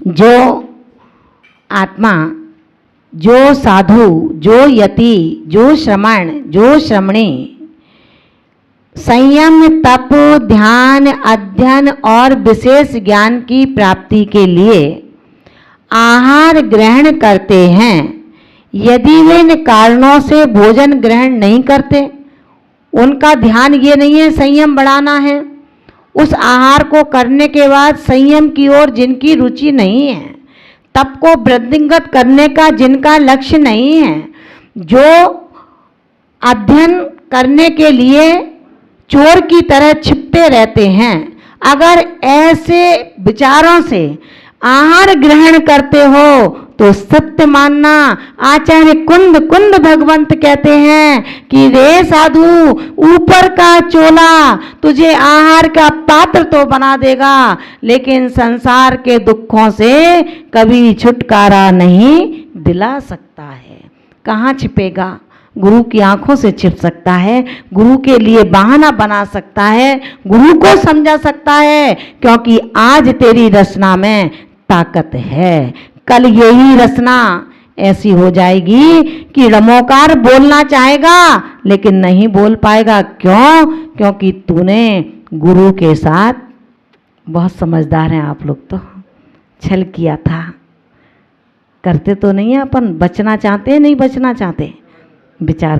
जो आत्मा, जो साधु, जो यति, जो श्रमण, जो श्रमणी संयम, तप, ध्यान, अध्ययन और विशेष ज्ञान की प्राप्ति के लिए आहार ग्रहण करते हैं, यदि वे इन कारणों से भोजन ग्रहण नहीं करते, उनका ध्यान ये नहीं है संयम बढ़ाना है, उस आहार को करने के बाद संयम की ओर जिनकी रुचि नहीं है, तप को वृद्धिंगत करने का जिनका लक्ष्य नहीं है, जो अध्ययन करने के लिए चोर की तरह छिपते रहते हैं, अगर ऐसे विचारों से आहार ग्रहण करते हो तो सत्य मानना। आचार्य कुंद भगवंत कहते हैं कि रे साधु, ऊपर का चोला तुझे आहार का पात्र तो बना देगा, लेकिन संसार के दुखों से कभी छुटकारा नहीं दिला सकता है। कहाँ छिपेगा? गुरु की आंखों से छिप सकता है, गुरु के लिए बहाना बना सकता है, गुरु को समझा सकता है, क्योंकि आज तेरी रचना में ताकत है, कल यही रचना ऐसी हो जाएगी कि रमोकार बोलना चाहेगा लेकिन नहीं बोल पाएगा। क्यों? क्योंकि तूने गुरु के साथ, बहुत समझदार हैं आप लोग, तो छल किया था। करते तो नहीं है अपन, बचना चाहते नहीं बचना चाहते। विचार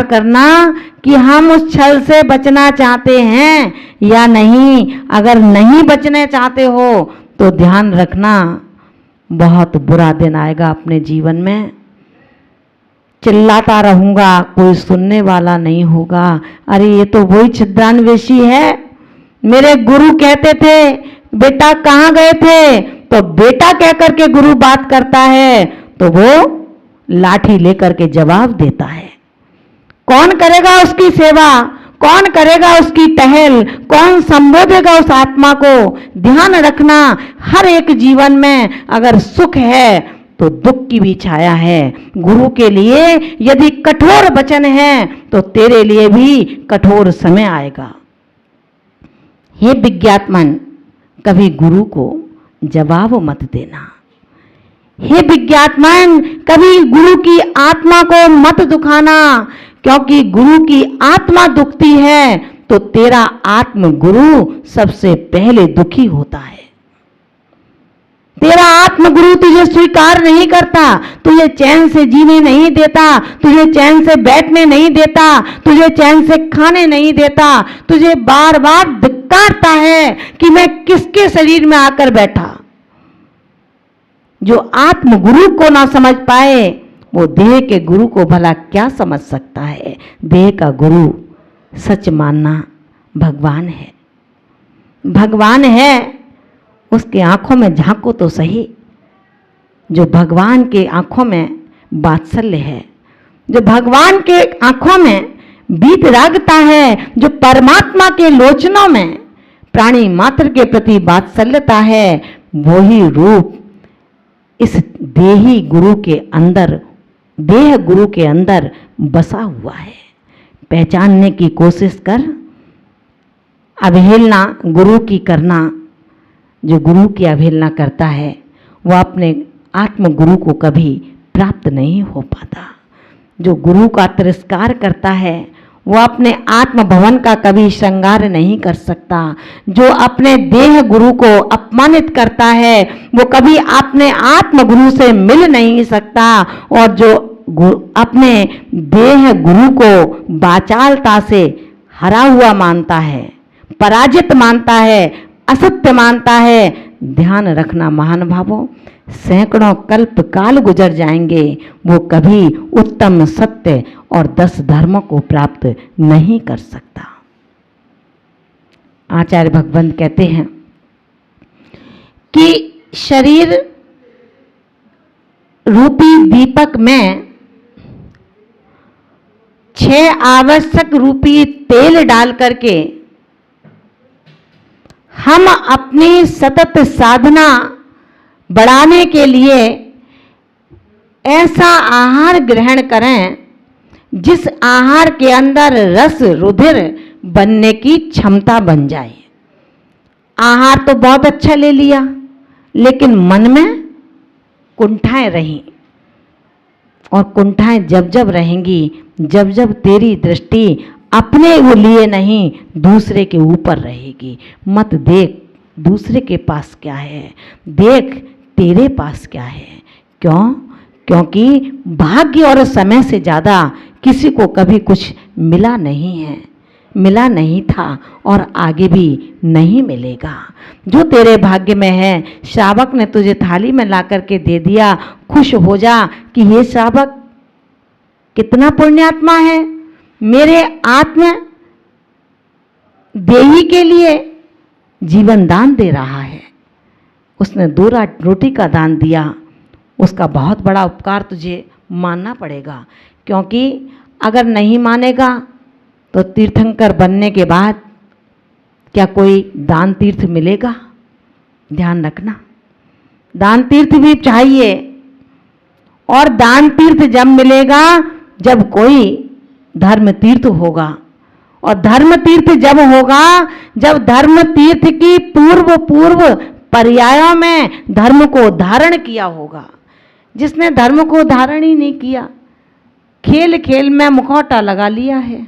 करना कि हम उस छल से बचना चाहते हैं या नहीं। अगर नहीं बचने चाहते हो तो ध्यान रखना, बहुत बुरा दिन आएगा अपने जीवन में। चिल्लाता रहूंगा, कोई सुनने वाला नहीं होगा। अरे ये तो वही छिद्रान्वेषी है। मेरे गुरु कहते थे बेटा कहाँ गए थे, तो बेटा कहकर के गुरु बात करता है तो वो लाठी लेकर के जवाब देता है। कौन करेगा उसकी सेवा, कौन करेगा उसकी टहल, कौन संबोधेगा उस आत्मा को? ध्यान रखना, हर एक जीवन में अगर सुख है तो दुख की भी छाया है। गुरु के लिए यदि कठोर वचन है तो तेरे लिए भी कठोर समय आएगा। हे विज्ञात्मन, कभी गुरु को जवाब मत देना। हे विज्ञात्मन, कभी गुरु की आत्मा को मत दुखाना, क्योंकि गुरु की आत्मा दुखती है तो तेरा आत्म गुरु सबसे पहले दुखी होता है। तेरा आत्म गुरु तुझे स्वीकार नहीं करता, तुझे चैन से जीने नहीं देता, तुझे चैन से बैठने नहीं देता, तुझे चैन से खाने नहीं देता, तुझे बार बार धिक्कारता है कि मैं किसके शरीर में आकर बैठा। जो आत्म गुरु को ना समझ पाए वो देह के गुरु को भला क्या समझ सकता है। देह का गुरु सच मानना भगवान है। भगवान है, उसके आंखों में झांको तो सही। जो भगवान के आंखों में वात्सल्य है, जो भगवान के आंखों में वीतरागता है, जो परमात्मा के लोचनों में प्राणी मात्र के प्रति वात्सल्यता है, वही रूप इस देही गुरु के अंदर, देह गुरु के अंदर बसा हुआ है। पहचानने की कोशिश कर। अवहेलना गुरु की करना, जो गुरु की अवहेलना करता है वह अपने आत्म गुरु को कभी प्राप्त नहीं हो पाता। जो गुरु का तिरस्कार करता है वो अपने आत्म भवन का कभी श्रृंगार नहीं कर सकता। जो अपने देह गुरु को अपमानित करता है वो कभी अपने आत्म गुरु से मिल नहीं सकता। और जो अपने देह गुरु को वाचालता से हरा हुआ मानता है, पराजित मानता है, असत्य मानता है, ध्यान रखना महानुभावों, सैकड़ों कल्प काल गुजर जाएंगे, वो कभी उत्तम सत्य और 10 धर्मों को प्राप्त नहीं कर सकता। आचार्य भगवंत कहते हैं कि शरीर रूपी दीपक में 6 आवश्यक रूपी तेल डाल करके हम अपनी सतत साधना बढ़ाने के लिए ऐसा आहार ग्रहण करें जिस आहार के अंदर रस रुधिर बनने की क्षमता बन जाए। आहार तो बहुत अच्छा ले लिया, लेकिन मन में कुंठाएं रहीं, और कुंठाएं जब जब रहेंगी, जब जब तेरी दृष्टि अपने लिए नहीं दूसरे के ऊपर रहेगी। मत देख दूसरे के पास क्या है, देख तेरे पास क्या है। क्यों? क्योंकि भाग्य और समय से ज़्यादा किसी को कभी कुछ मिला नहीं है, मिला नहीं था और आगे भी नहीं मिलेगा। जो तेरे भाग्य में है, श्रावक ने तुझे थाली में ला करके दे दिया, खुश हो जा कि ये श्रावक कितना पुण्यात्मा है, मेरे आत्म देही के लिए जीवन दान दे रहा है। उसने 2 रोटी का दान दिया, उसका बहुत बड़ा उपकार तुझे मानना पड़ेगा। क्योंकि अगर नहीं मानेगा तो तीर्थंकर बनने के बाद क्या कोई दान तीर्थ मिलेगा? ध्यान रखना, दान तीर्थ भी चाहिए, और दान तीर्थ जब मिलेगा जब कोई धर्म तीर्थ होगा, और धर्म तीर्थ जब होगा जब धर्म तीर्थ की पूर्व पर्यायों में धर्म को धारण किया होगा। जिसने धर्म को धारण ही नहीं किया, खेल खेल में मुखौटा लगा लिया है,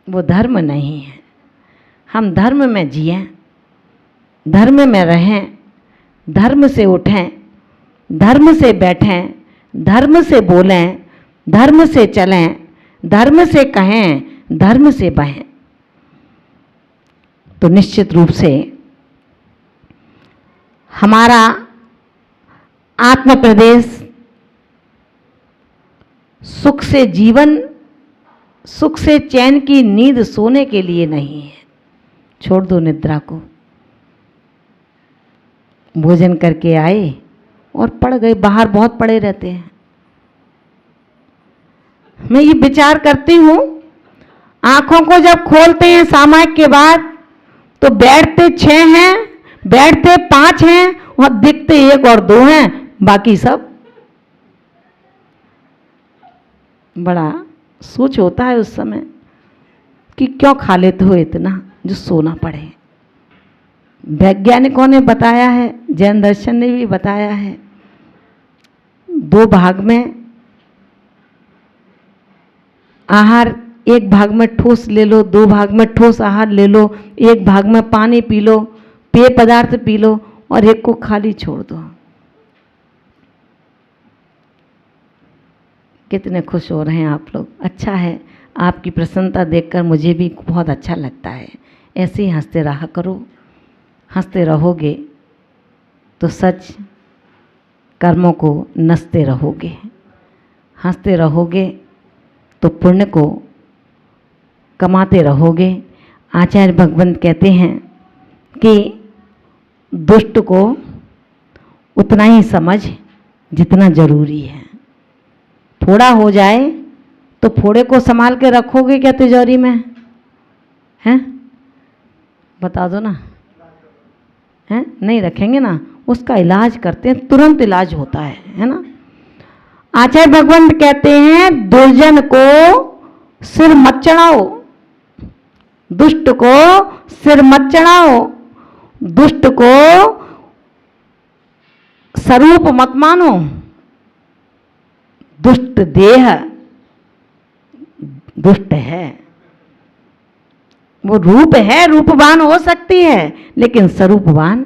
वो धर्म नहीं है। हम धर्म में जिएं, धर्म में रहें, धर्म से उठें, धर्म से बैठें, धर्म से बोलें, धर्म से चलें, धर्म से कहें, धर्म से बहें, तो निश्चित रूप से हमारा आत्म प्रदेश सुख से जीवन, सुख से चैन की नींद सोने के लिए नहीं है। छोड़ दो निद्रा को। भोजन करके आए और पड़ गए, बाहर बहुत पड़े रहते हैं। मैं ये विचार करती हूँ, आंखों को जब खोलते हैं सामायिक के बाद तो बैठते 6 हैं, बैठते 5 हैं और दिखते 1 और 2 हैं, बाकी सब। बड़ा सोच होता है उस समय कि क्यों खा लेते हो इतना जो सोना पड़े। वैज्ञानिकों ने बताया है, जैन दर्शन ने भी बताया है, 2 भाग में आहार, एक भाग में ठोस ले लो, 2 भाग में ठोस आहार ले लो, 1 भाग में पानी पी लो, पेय पदार्थ पी लो, और 1 को खाली छोड़ दो। कितने खुश हो रहे हैं आप लोग। अच्छा है, आपकी प्रसन्नता देखकर मुझे भी बहुत अच्छा लगता है। ऐसे ही हंसते रहा करो। हंसते रहोगे तो सच कर्मों को नसते रहोगे, हंसते रहोगे तो पुण्य को कमाते रहोगे। आचार्य भगवंत कहते हैं कि दुष्ट को उतना ही समझ जितना जरूरी है। फोड़ा हो जाए तो फोड़े को संभाल के रखोगे क्या तिजोरी में? हैं? बता दो ना। हैं? नहीं रखेंगे ना, उसका इलाज करते हैं, तुरंत इलाज होता है ना। आचार्य भगवंत कहते हैं दुर्जन को सिर मत चढ़ाओ, दुष्ट को सिर मत चढ़ाओ, दुष्ट को स्वरूप मत मानो। दुष्ट देह दुष्ट है, वो रूप है, रूपवान हो सकती है लेकिन स्वरूपवान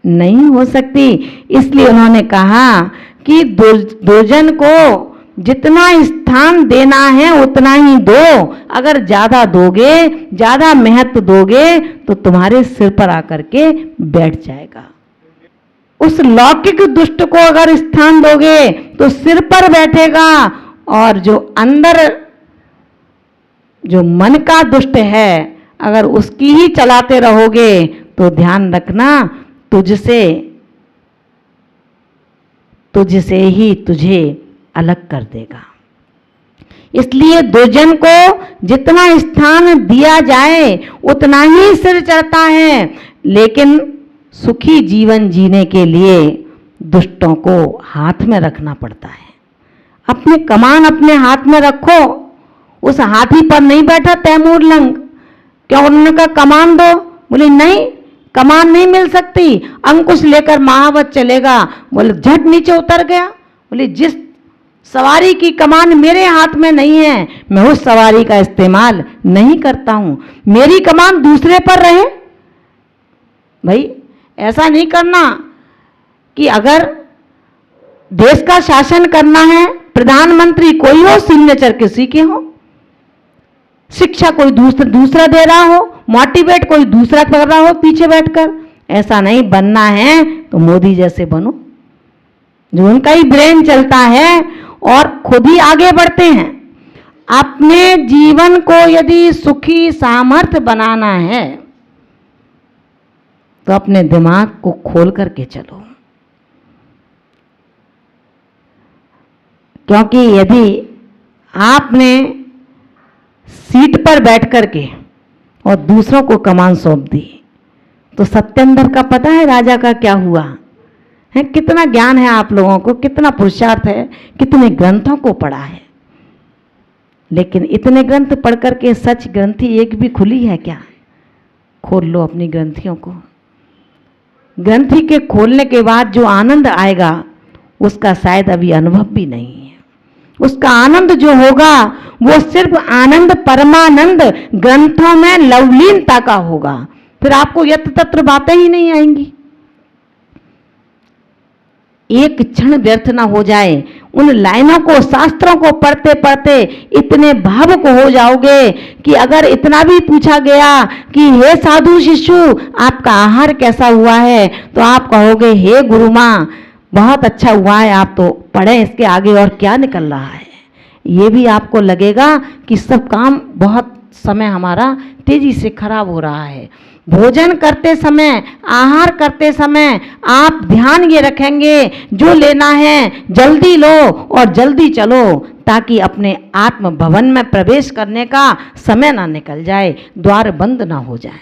नहीं हो सकती। इसलिए उन्होंने कहा कि दुर्जन को जितना स्थान देना है उतना ही दो। अगर ज्यादा दोगे, ज्यादा महत्व दोगे तो तुम्हारे सिर पर आकर के बैठ जाएगा। उस लौकिक दुष्ट को अगर स्थान दोगे तो सिर पर बैठेगा, और जो अंदर जो मन का दुष्ट है अगर उसकी ही चलाते रहोगे तो ध्यान रखना तुझसे ही तुझे अलग कर देगा। इसलिए दुर्जन को जितना स्थान दिया जाए उतना ही सिर चढ़ता है, लेकिन सुखी जीवन जीने के लिए दुष्टों को हाथ में रखना पड़ता है। अपने कमान अपने हाथ में रखो। उस हाथी पर नहीं बैठा तैमूर लंग, क्या उन्होंने कहा कमान दो? बोले नहीं, कमान नहीं मिल सकती, अंकुश लेकर महावत चलेगा। बोले झट नीचे उतर गया। बोले जिस सवारी की कमान मेरे हाथ में नहीं है, मैं उस सवारी का इस्तेमाल नहीं करता हूं, मेरी कमान दूसरे पर रहे। भाई ऐसा नहीं करना कि अगर देश का शासन करना है, प्रधानमंत्री कोई हो, सिग्नेचर किसी के हो, शिक्षा कोई दूसरा दे रहा हो, मोटिवेट कोई दूसरा कर रहा हो पीछे बैठकर, ऐसा नहीं बनना है तो मोदी जैसे बनो, जो उनका ही ब्रेन चलता है और खुद ही आगे बढ़ते हैं। अपने जीवन को यदि सुखी सामर्थ्य बनाना है तो अपने दिमाग को खोल करके चलो, क्योंकि यदि आपने सीट पर बैठ करके और दूसरों को कमान सौंप दी तो सत्येंद्र का पता है राजा का क्या हुआ है? कितना ज्ञान है आप लोगों को, कितना पुरुषार्थ है, कितने ग्रंथों को पढ़ा है, लेकिन इतने ग्रंथ पढ़ करके सच ग्रंथि एक भी खुली है क्या? खोल लो अपनी ग्रंथियों को। ग्रंथि के खोलने के बाद जो आनंद आएगा उसका शायद अभी अनुभव भी नहीं है। उसका आनंद जो होगा वो सिर्फ आनंद, परमानंद, ग्रंथों में लवलीनता का होगा। फिर आपको यत्र तत्र बातें ही नहीं आएंगी। एक क्षण व्यर्थ ना हो जाए। उन लाइनों को, शास्त्रों को पढ़ते पढ़ते इतने भावुक हो जाओगे कि अगर इतना भी पूछा गया कि हे साधु शिशु आपका आहार कैसा हुआ है, तो आप कहोगे हे गुरु माँ बहुत अच्छा हुआ है, आप तो पढ़े, इसके आगे और क्या निकल रहा है। ये भी आपको लगेगा कि सब काम बहुत समय हमारा तेजी से खराब हो रहा है। भोजन करते समय, आहार करते समय आप ध्यान ये रखेंगे जो लेना है जल्दी लो और जल्दी चलो, ताकि अपने आत्म भवन में प्रवेश करने का समय ना निकल जाए, द्वार बंद ना हो जाए।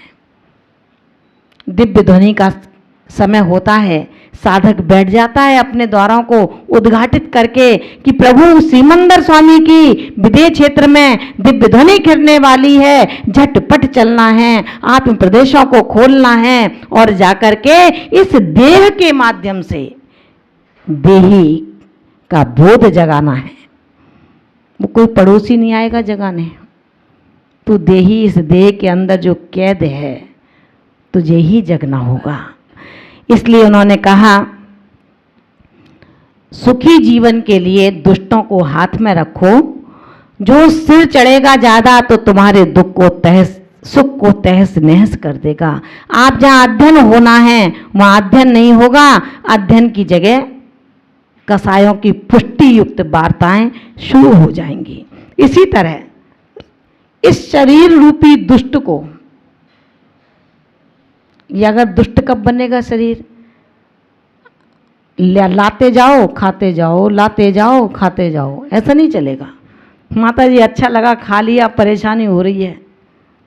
दिव्य ध्वनि का समय होता है, साधक बैठ जाता है अपने द्वारों को उद्घाटित करके कि प्रभु सिमंदर स्वामी की विदेह क्षेत्र में दिव्य ध्वनि गिरने वाली है, झटपट चलना है, आत्म प्रदेशों को खोलना है और जाकर के इस देह के माध्यम से देही का बोध जगाना है। वो कोई पड़ोसी नहीं आएगा जगाने, तो देही, इस देह के अंदर जो कैद है तुझे ही जगना होगा। इसलिए उन्होंने कहा सुखी जीवन के लिए दुष्टों को हाथ में रखो, जो सिर चढ़ेगा ज्यादा तो तुम्हारे दुख को सुख को तहस नहस कर देगा। आप जहां अध्ययन होना है वहां अध्ययन नहीं होगा, अध्ययन की जगह कसायों की पुष्टि युक्त वार्ताएं शुरू हो जाएंगी। इसी तरह इस शरीर रूपी दुष्ट को, ये अगर दुष्ट कब बनेगा शरीर? लाते जाओ खाते जाओ, लाते जाओ खाते जाओ, ऐसा नहीं चलेगा। माता जी अच्छा लगा खा लिया, परेशानी हो रही है,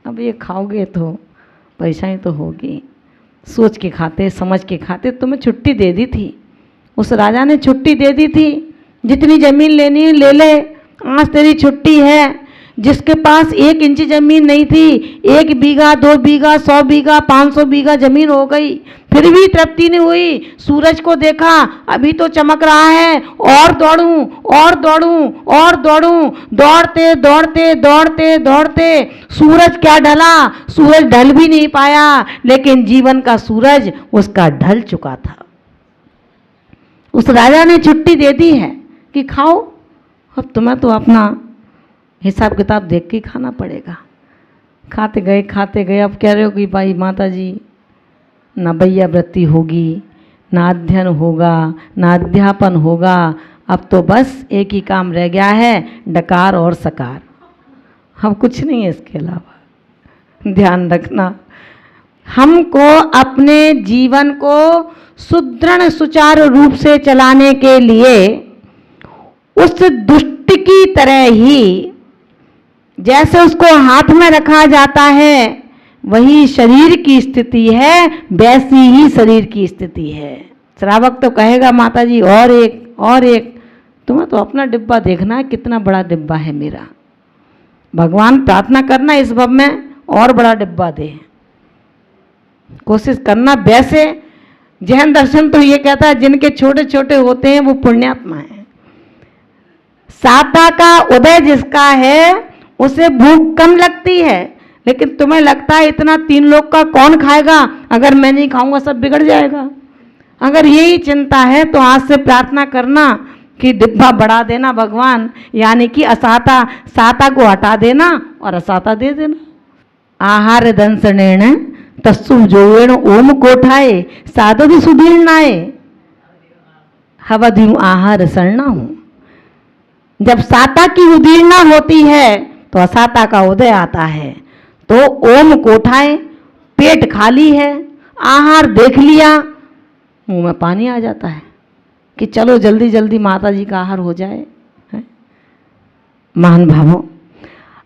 अब ये खाओगे तो परेशानी तो होगी। सोच के खाते, समझ के खाते। तुम्हें छुट्टी दे दी थी, उस राजा ने छुट्टी दे दी थी, जितनी जमीन लेनी है ले ले, आज तेरी छुट्टी है। जिसके पास 1 इंच जमीन नहीं थी, 1 बीघा, 2 बीघा, 100 बीघा, 500 बीघा जमीन हो गई, फिर भी तृप्ति नहीं हुई। सूरज को देखा, अभी तो चमक रहा है, और दौड़ूं और दौड़ूं और दौड़ूं, दौड़ते दौड़ते दौड़ते दौड़ते सूरज क्या ढला? सूरज ढल भी नहीं पाया, लेकिन जीवन का सूरज उसका ढल चुका था। उस राजा ने छुट्टी दे दी है कि खाओ, अब तुम्हें तो अपना हिसाब किताब देख के खाना पड़ेगा। खाते गए। अब कह रहे हो कि भाई माता जी ना भैया वृत्ति होगी, ना अध्ययन होगा, ना अध्यापन होगा, अब तो बस एक ही काम रह गया है, डकार और सकार, अब कुछ नहीं है इसके अलावा। ध्यान रखना, हमको अपने जीवन को सुदृढ़ सुचारू रूप से चलाने के लिए उस दुष्ट की तरह ही जैसे उसको हाथ में रखा जाता है वही शरीर की स्थिति है, वैसी ही शरीर की स्थिति है। श्रावक तो कहेगा माता जी और एक, तुम्हें तो अपना डिब्बा देखना है, कितना बड़ा डिब्बा है मेरा। भगवान प्रार्थना करना इस भव में और बड़ा डिब्बा दे, कोशिश करना। वैसे जैन दर्शन तो ये कहता है जिनके छोटे छोटे होते हैं वो पुण्यात्मा है। साता का उदय जिसका है उसे भूख कम लगती है, लेकिन तुम्हें लगता है इतना 3 लोग का कौन खाएगा, अगर मैं नहीं खाऊंगा सब बिगड़ जाएगा। अगर यही चिंता है तो आज से प्रार्थना करना कि डिब्बा बढ़ा देना भगवान, यानी कि असाता साता को हटा देना और असाता दे देना। आहार दंसनेण तस्सु जोवेण ओम कोठाए साधु सुदीर्णाए हवधिनु आहार सरना हूं। जब साता की उदीर्णा होती है तो असाता का उदय आता है। तो ओम कोठाए, पेट खाली है, आहार देख लिया, मुंह में पानी आ जाता है कि चलो जल्दी जल्दी माता जी का आहार हो जाए। महान भावों,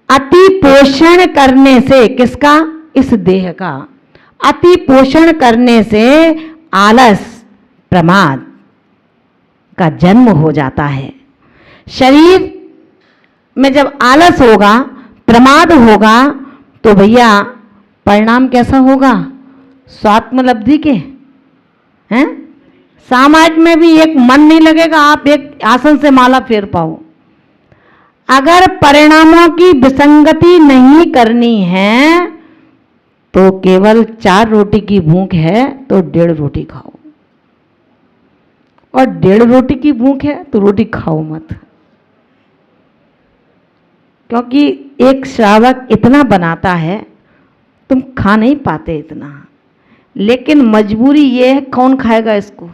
अति पोषण करने से, किसका? इस देह का। अति पोषण करने से आलस प्रमाद का जन्म हो जाता है। शरीर में जब आलस होगा, प्रमाद होगा, तो भैया परिणाम कैसा होगा? स्वात्मलब्धि के हैं। सामाज में भी एक मन नहीं लगेगा, आप एक आसन से माला फेर पाओ। अगर परिणामों की विसंगति नहीं करनी है तो केवल 4 रोटी की भूख है तो 1.5 रोटी खाओ, और 1.5 रोटी की भूख है तो रोटी खाओ मत। क्योंकि एक श्रावक इतना बनाता है, तुम खा नहीं पाते इतना, लेकिन मजबूरी ये है कौन खाएगा इसको,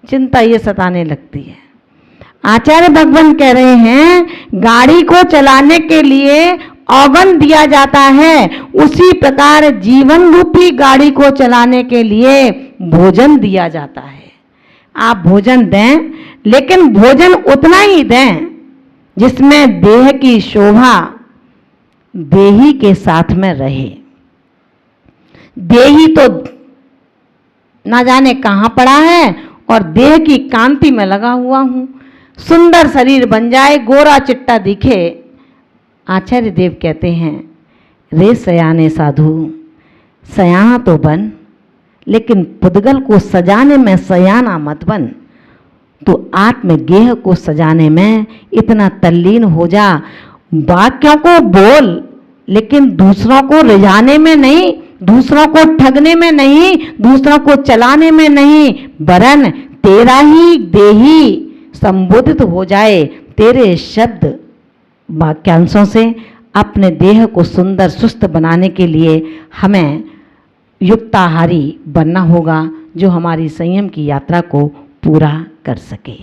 चिंता ये सताने लगती है। आचार्य भगवान कह रहे हैं गाड़ी को चलाने के लिए औवन दिया जाता है, उसी प्रकार जीवन रूपी गाड़ी को चलाने के लिए भोजन दिया जाता है। आप भोजन दें, लेकिन भोजन उतना ही दें जिसमें देह की शोभा देही के साथ में रहे। देही तो ना जाने कहाँ पड़ा है और देह की कांति में लगा हुआ हूं। सुंदर शरीर बन जाए, गोरा चिट्टा दिखे। आचार्य देव कहते हैं रे सयाने साधु, सयाना तो बन, लेकिन पुद्गल को सजाने में सयाना मत बन। तो आत्मगेह को सजाने में इतना तल्लीन हो जा, वाक्यों को बोल, लेकिन दूसरों को रिझाने में नहीं, दूसरों को ठगने में नहीं, दूसरों को चलाने में नहीं, वरन तेरा ही देही संबोधित हो जाए तेरे शब्द वाक्यांशों से। अपने देह को सुंदर सुस्त बनाने के लिए हमें युक्ताहारी बनना होगा, जो हमारी संयम की यात्रा को पूरा कर सके।